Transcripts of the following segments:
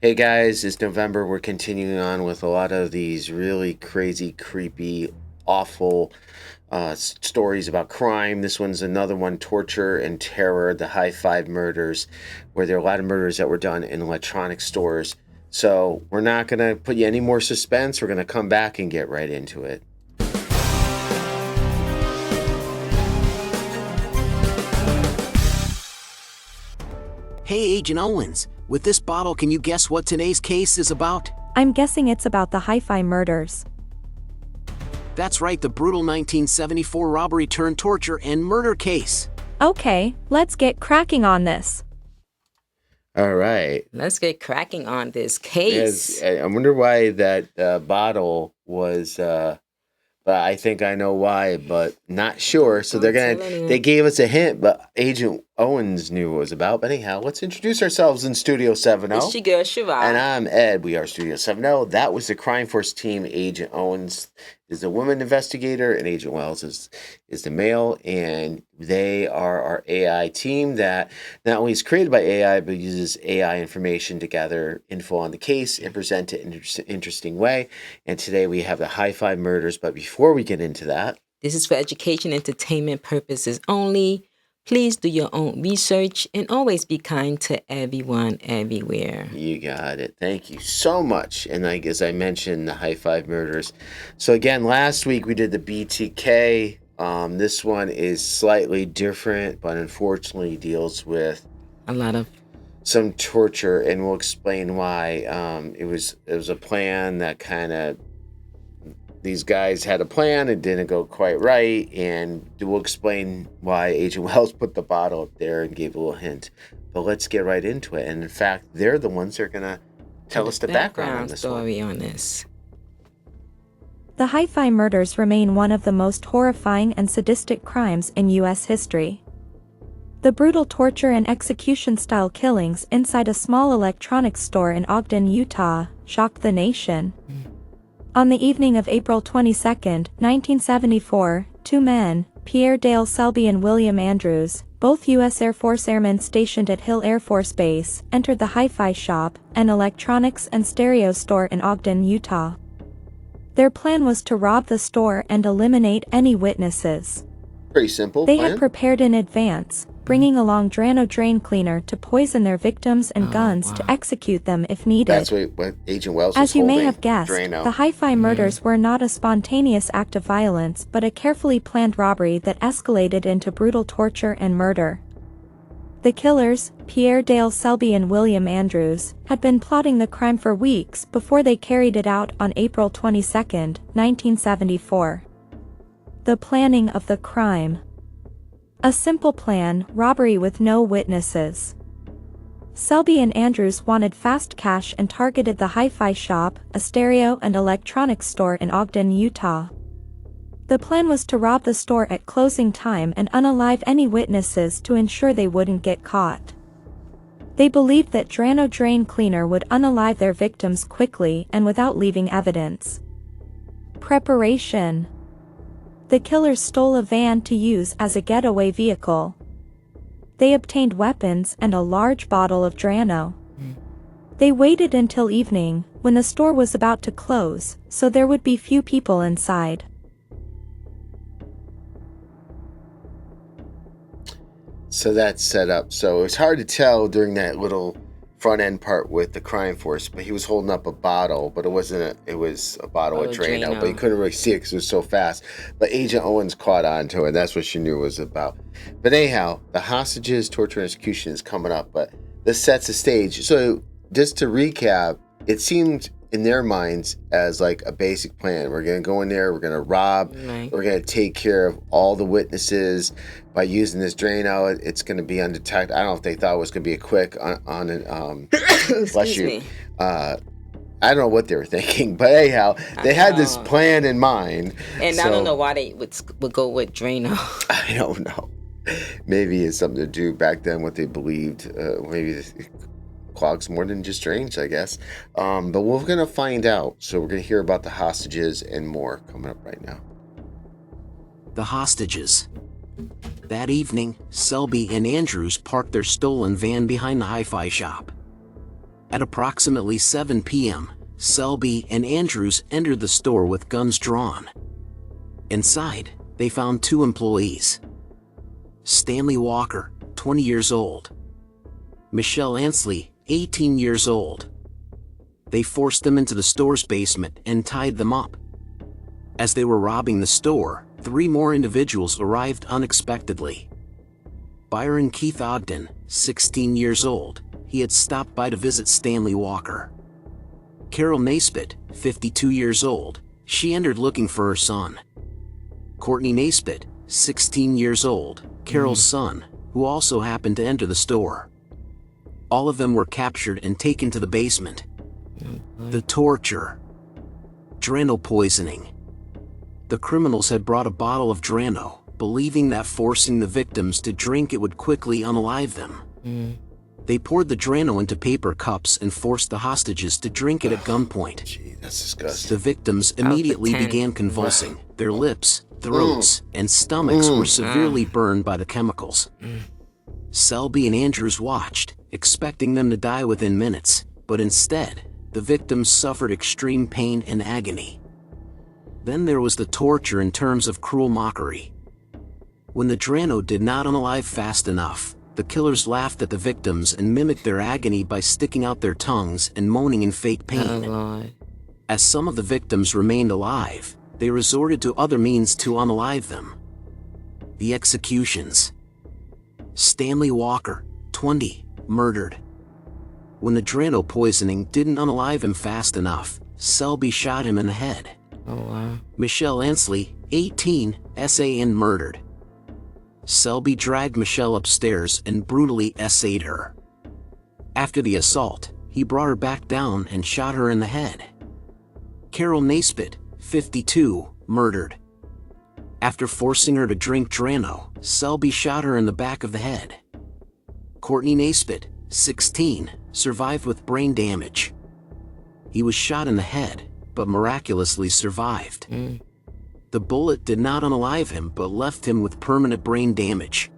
Hey guys, it's November. We're continuing on with a lot of these really crazy, creepy, awful stories about crime. This one's another one, torture and terror, the Hi-FiMurders, where there are a lot of murders that were done in electronic stores. So we're not going to put you any more suspense. We're going to come back and get right into it. Hey, Agent Owens. With this bottle, can you guess what today's case is about? I'm guessing it's about the Hi-FiMurders. That's right, the brutal 1974 robbery turned torture and murder case. Okay, let's get cracking on this. All right. Let's get cracking on this case. Yes, I wonder why that bottle was... but I think I know why, but not sure. So they gave us a hint, but Agent Owens knew what it was about. But anyhow, let's introduce ourselves in Studio 70. It's your girl, Shiva. And I'm Ed. We are Studio 70. That was the Crime Force team. Agent Owens is the woman investigator, and Agent Wells is the male. And they are our AI team that not only is created by AI, but uses AI information to gather info on the case and present it in an interesting way. And today we have the Hi-FiMurders. But before we get into that, this is for education, entertainment purposes only. Please do your own research and always be kind to everyone, everywhere. You got it. Thank you so much. And as I mentioned, the Hi-FiMurders. So again, last week we did the BTK. This one is slightly different, but unfortunately deals with a lot of some torture, and we'll explain why. It was a plan that kind of, these guys had a plan, it didn't go quite right, and we'll explain why Agent Wells put the bottle up there and gave a little hint. But let's get right into it. And in fact, they're the ones that are going to tell us the background on this story on this. The Hi-FiMurders remain one of the most horrifying and sadistic crimes in U.S. history. The brutal torture and execution-style killings inside a small electronics store in Ogden, Utah, shocked the nation. On the evening of April 22, 1974, two men, Pierre Dale Selby and William Andrews, both U.S. Air Force airmen stationed at Hill Air Force Base, entered the Hi-Fi shop, an electronics and stereo store in Ogden, Utah. Their plan was to rob the store and eliminate any witnesses. Pretty simple They plan. had prepared in advance, bringing along Drano drain cleaner to poison their victims and guns to execute them if needed. That's what Agent Wells was As you may holding, have guessed, Drano. the Hi-FiMurders were not a spontaneous act of violence but a carefully planned robbery that escalated into brutal torture and murder. The killers, Pierre Dale Selby and William Andrews, had been plotting the crime for weeks before they carried it out on April 22, 1974. The planning of the crime. A simple plan, robbery with no witnesses. Selby and Andrews wanted fast cash and targeted the Hi-Fi shop, a stereo and electronics store in Ogden, Utah. The plan was to rob the store at closing time and unalive any witnesses to ensure they wouldn't get caught. They believed that Drano drain cleaner would unalive their victims quickly and without leaving evidence. Preparation. The killers stole a van to use as a getaway vehicle. They obtained weapons and a large bottle of Drano. They waited until evening, when the store was about to close, so there would be few people inside. So that's set up. So it's hard to tell during that little front end part with the crime force, but he was holding up a bottle, but it wasn't it was a bottle of Drano, but you couldn't really see it because it was so fast. But Agent Owens caught on to it. That's what she knew it was about. But anyhow, the hostages, torture, and execution is coming up, but this sets the stage. So just to recap, it seemed in their minds as like a basic plan. We're going to go in there, we're going to rob, we're going to take care of all the witnesses by using this Drano. It's going to be undetected. I don't know if they thought it was going to be a quick Excuse me. I don't know what they were thinking, but anyhow, they had this plan in mind. And I don't know why they would go with Drano. I don't know. Maybe it's something to do back then, what they believed. Maybe clogs more than just drains, I guess. But we're going to find out. So we're going to hear about the hostages and more coming up right now. The hostages. That evening, Selby and Andrews parked their stolen van behind the Hi-Fi shop. At approximately 7 p.m., Selby and Andrews entered the store with guns drawn. Inside, they found 2 employees. Stanley Walker, 20 years old. Michelle Ansley, 18 years old. They forced them into the store's basement and tied them up. As they were robbing the store, 3 more individuals arrived unexpectedly. Byron Keith Ogden, 16 years old, he had stopped by to visit Stanley Walker. Carol Naisbitt, 52 years old, she entered looking for her son. Courtney Naisbitt, 16 years old, Carol's son, who also happened to enter the store. All of them were captured and taken to the basement. The torture. Drano poisoning. The criminals had brought a bottle of Drano, believing that forcing the victims to drink it would quickly unalive them. They poured the Drano into paper cups and forced the hostages to drink it at gunpoint. Gee, that's disgusting. The victims immediately began convulsing. Their lips, throats, and stomachs were severely burned by the chemicals. Selby and Andrews watched, expecting them to die within minutes, but instead, the victims suffered extreme pain and agony. Then there was the torture in terms of cruel mockery. When the Drano did not unalive fast enough, the killers laughed at the victims and mimicked their agony by sticking out their tongues and moaning in fake pain. Oh, Lord. As some of the victims remained alive, they resorted to other means to unalive them. The executions. Stanley Walker, 20, murdered. When the Drano poisoning didn't unalive him fast enough, Selby shot him in the head. Oh, wow. Michelle Ansley, 18, S.A.N. murdered. Selby dragged Michelle upstairs and brutally S.A.'d her. After the assault, he brought her back down and shot her in the head. Carol Naisbitt, 52, murdered. After forcing her to drink Drano, Selby shot her in the back of the head. Courtney Naisbitt, 16, survived with brain damage. He was shot in the head, but miraculously survived. The bullet did not unalive him but left him with permanent brain damage.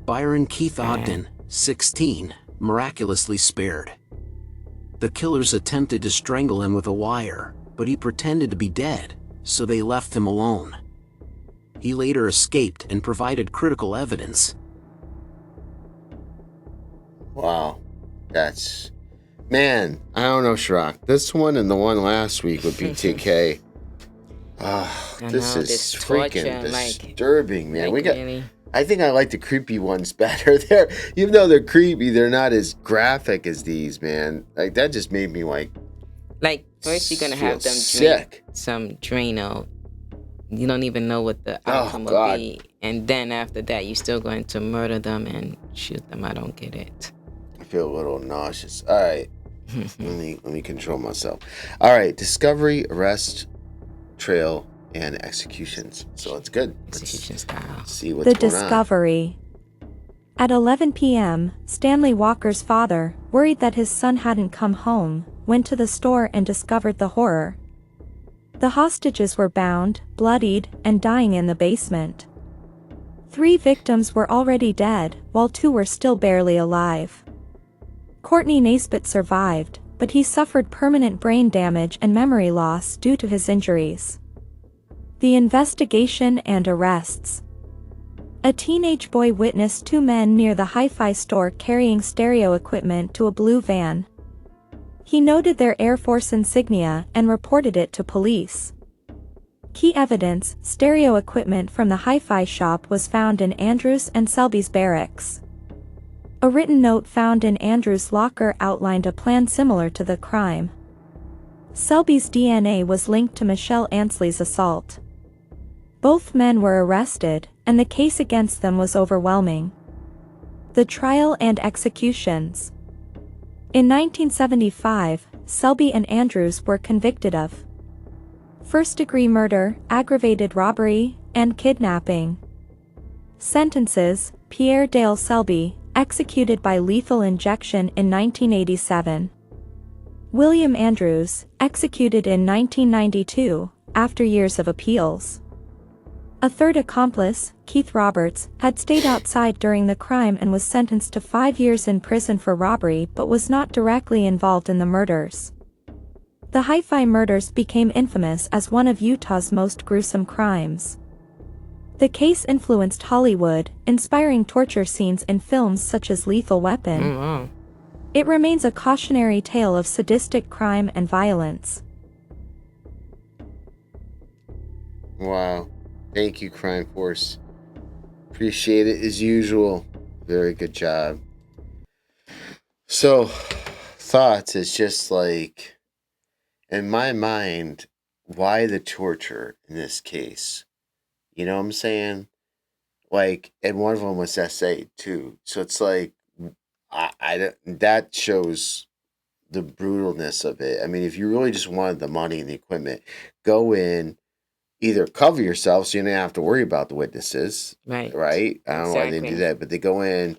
Byron Keith Ogden, 16, miraculously spared. The killers attempted to strangle him with a wire, but he pretended to be dead, so they left him alone. He later escaped and provided critical evidence. Wow. That's... Man, I don't know, Shrock. This one and the one last week would be TK. This is freaking disturbing, man. I think I like the creepy ones better. Even though they're creepy, they're not as graphic as these, man. Like, that just made me like first you're gonna have them sick. Drink some Drano. You don't even know what the outcome will be, and then after that, you're still going to murder them and shoot them. I don't get it. I feel a little nauseous. All right, let me control myself. All right, discovery, arrest, trail, and executions. So it's good. Execution style. See what's The going discovery. At 11 p.m., Stanley Walker's father, worried that his son hadn't come home, went to the store and discovered the horror. The hostages were bound, bloodied, and dying in the basement. 3 victims were already dead, while 2 were still barely alive. Courtney Naisbitt survived, but he suffered permanent brain damage and memory loss due to his injuries. The investigation and arrests. A teenage boy witnessed 2 men near the hi-fi store carrying stereo equipment to a blue van. He noted their Air Force insignia and reported it to police. Key evidence, stereo equipment from the hi-fi shop, was found in Andrews and Selby's barracks. A written note found in Andrews' locker outlined a plan similar to the crime. Selby's DNA was linked to Michelle Ansley's assault. Both men were arrested, and the case against them was overwhelming. The trial and executions. In 1975, Selby and Andrews were convicted of first-degree murder, aggravated robbery, and kidnapping. Sentences: Pierre Dale Selby, executed by lethal injection in 1987. William Andrews, executed in 1992, after years of appeals. A third accomplice, Keith Roberts, had stayed outside during the crime and was sentenced to 5 years in prison for robbery but was not directly involved in the murders. The Hi-FiMurders became infamous as one of Utah's most gruesome crimes. The case influenced Hollywood, inspiring torture scenes in films such as Lethal Weapon. Mm-hmm. It remains a cautionary tale of sadistic crime and violence. Wow. Thank you, Crime Force. Appreciate it as usual. Very good job. So, thoughts is just like, in my mind, why the torture in this case? You know what I'm saying? Like, and one of them was SA too. So it's like, that shows the brutalness of it. I mean, if you really just wanted the money and the equipment, go in, either cover yourself so you don't have to worry about the witnesses. Right. Right? I don't know why they do that, but they go in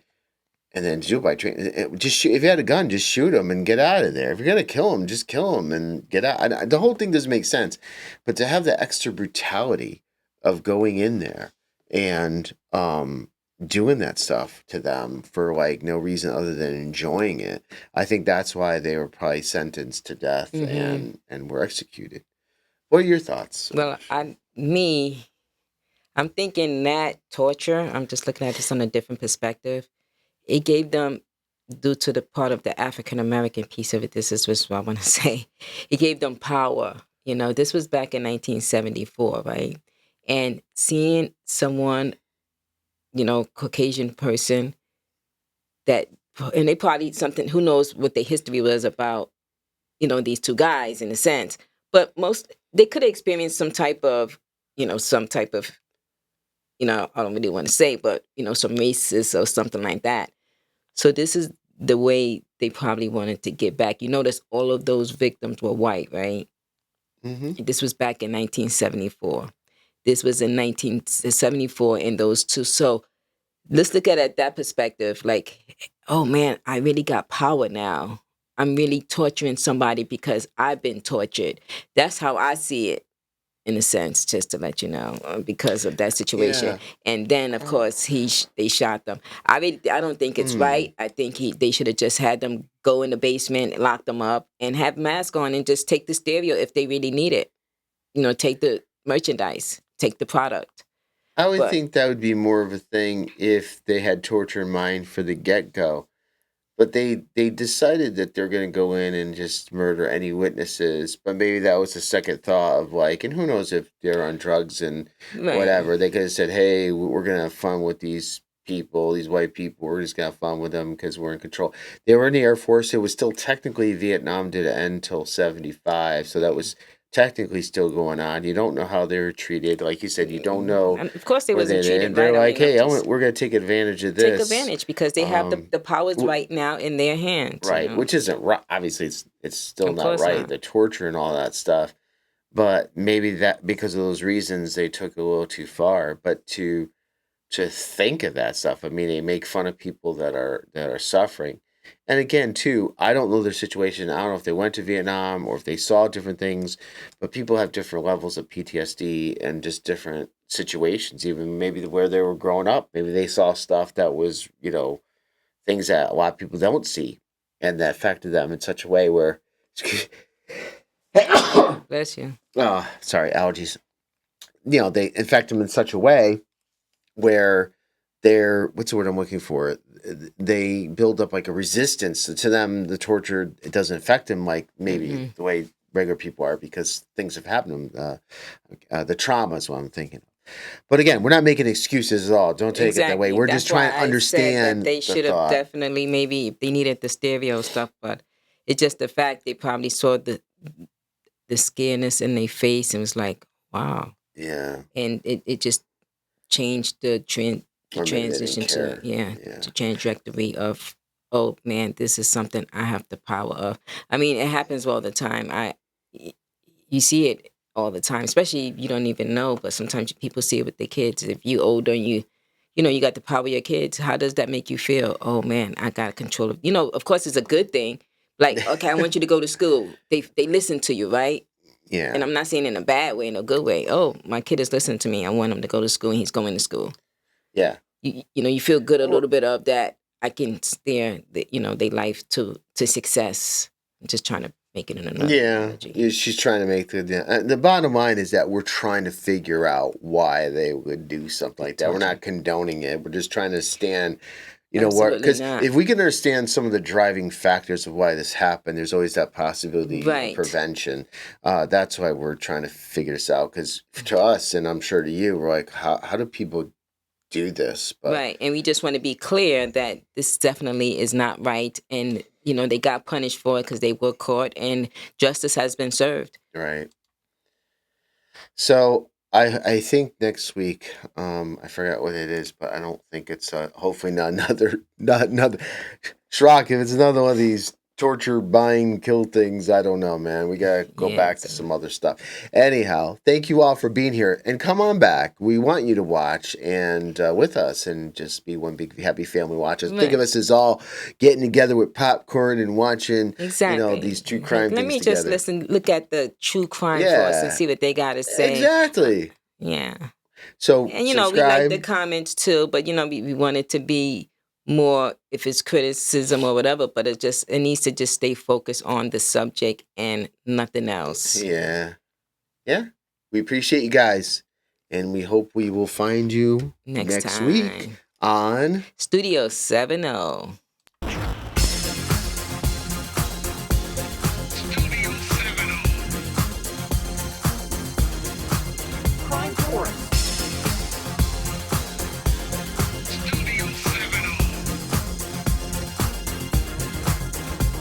and then do it by train. Just shoot. If you had a gun, just shoot them and get out of there. If you're gonna kill them, just kill them and get out. The whole thing doesn't make sense, but to have the extra brutality of going in there and doing that stuff to them for like no reason other than enjoying it, I think that's why they were probably sentenced to death and were executed. What are your thoughts? Well, I'm thinking that torture, I'm just looking at this on a different perspective. It gave them, due to the part of the African American piece of it, this is what I want to say. It gave them power. You know, this was back in 1974, right? And seeing someone, you know, Caucasian person and they probably something, who knows what their history was about, you know, these two guys in a sense. But they could have experienced some type of, I don't really want to say, but, some racist or something like that. So this is the way they probably wanted to get back. You notice all of those victims were white, right? Mm-hmm. This was back in 1974. This was in 1974 in those two. So let's look at it that perspective. Like, oh man, I really got power now. I'm really torturing somebody because I've been tortured. That's how I see it, in a sense, just to let you know, because of that situation. Yeah. And then, of course, they shot them. I don't think it's right. I think they should have just had them go in the basement, lock them up, and have masks on and just take the stereo if they really need it. Take the merchandise, take the product. I would think that would be more of a thing if they had torture in mind for the get-go. But they decided that they're going to go in and just murder any witnesses. But maybe that was a second thought of like, and who knows if they're on drugs and whatever. They could have said, hey, we're going to have fun with these people, these white people. We're just going to have fun with them because we're in control. They were in the Air Force. It was still technically Vietnam didn't end until 1975. So that was technically still going on. You don't know how they were treated. Like you said, you don't know. And of course, they wasn't treated and they're like, hey, we're going to take advantage of this. Take advantage because they have the powers right now in their hands. Right, which isn't right. Obviously, it's still not right. The torture and all that stuff. But maybe that because of those reasons, they took it a little too far. But to think of that stuff, I mean, they make fun of people that are suffering. And again, too, I don't know their situation. I don't know if they went to Vietnam or if they saw different things, but people have different levels of PTSD and just different situations, even maybe where they were growing up. Maybe they saw stuff that was, things that a lot of people don't see and that affected them in such a way where... Bless you. Oh, sorry, allergies. They infect them in such a way where what's the word I'm looking for? They build up like a resistance to them. The torture, it doesn't affect them like maybe the way regular people are because things have happened to them. The trauma is what I'm thinking. But again, we're not making excuses at all. Don't take it that way. We're just trying to understand. They should have definitely maybe if they needed the stereo stuff, but it's just the fact they probably saw the scareness in their face and was like, wow. Yeah. And it just changed the transition to trajectory of, oh man, this is something I have the power of. I mean, it happens all the time. You see it all the time, especially if you don't even know, but sometimes people see it with their kids. If you older and you got the power of your kids, how does that make you feel? Oh man, I got control of, of course it's a good thing. Like, okay, I want you to go to school. They listen to you, right? Yeah. And I'm not saying in a bad way, in a good way. Oh, my kid is listening to me. I want him to go to school, and he's going to school. Yeah. You know, you feel good a little bit of that. I can steer, their life to success. I'm just trying to make it in another analogy. Yeah, she's trying to make the bottom line is that we're trying to figure out why they would do something like that. We're not condoning it. We're just trying to understand, what, because if we can understand some of the driving factors of why this happened, there's always that possibility of prevention. That's why we're trying to figure this out. Because to us, and I'm sure to you, we're like, how do people do this? But, right, and we just want to be clear that this definitely is not right, and they got punished for it because they were caught, and justice has been served. Right. So I think next week, I forgot what it is, but I don't think it's hopefully not another Shrock. If it's another one of these torture, bind, kill things, I don't know, man. We gotta go back to some other stuff. Anyhow, thank you all for being here, and come on back. We want you to watch and with us, and just be one big happy family watchers. Right. Think of us as all getting together with popcorn and watching, these true crime things. Let me together. Just look at the true crime force and see what they got to say. Exactly. Yeah. So, and subscribe. We like the comments too, but we want it to be more if it's criticism or whatever, but it needs to just stay focused on the subject and nothing else. Yeah. We appreciate you guys, and we hope we will find you next week on Studio 7-0. Crime Force.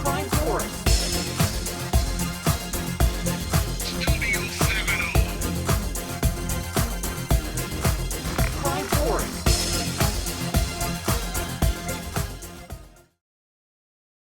Crime Force.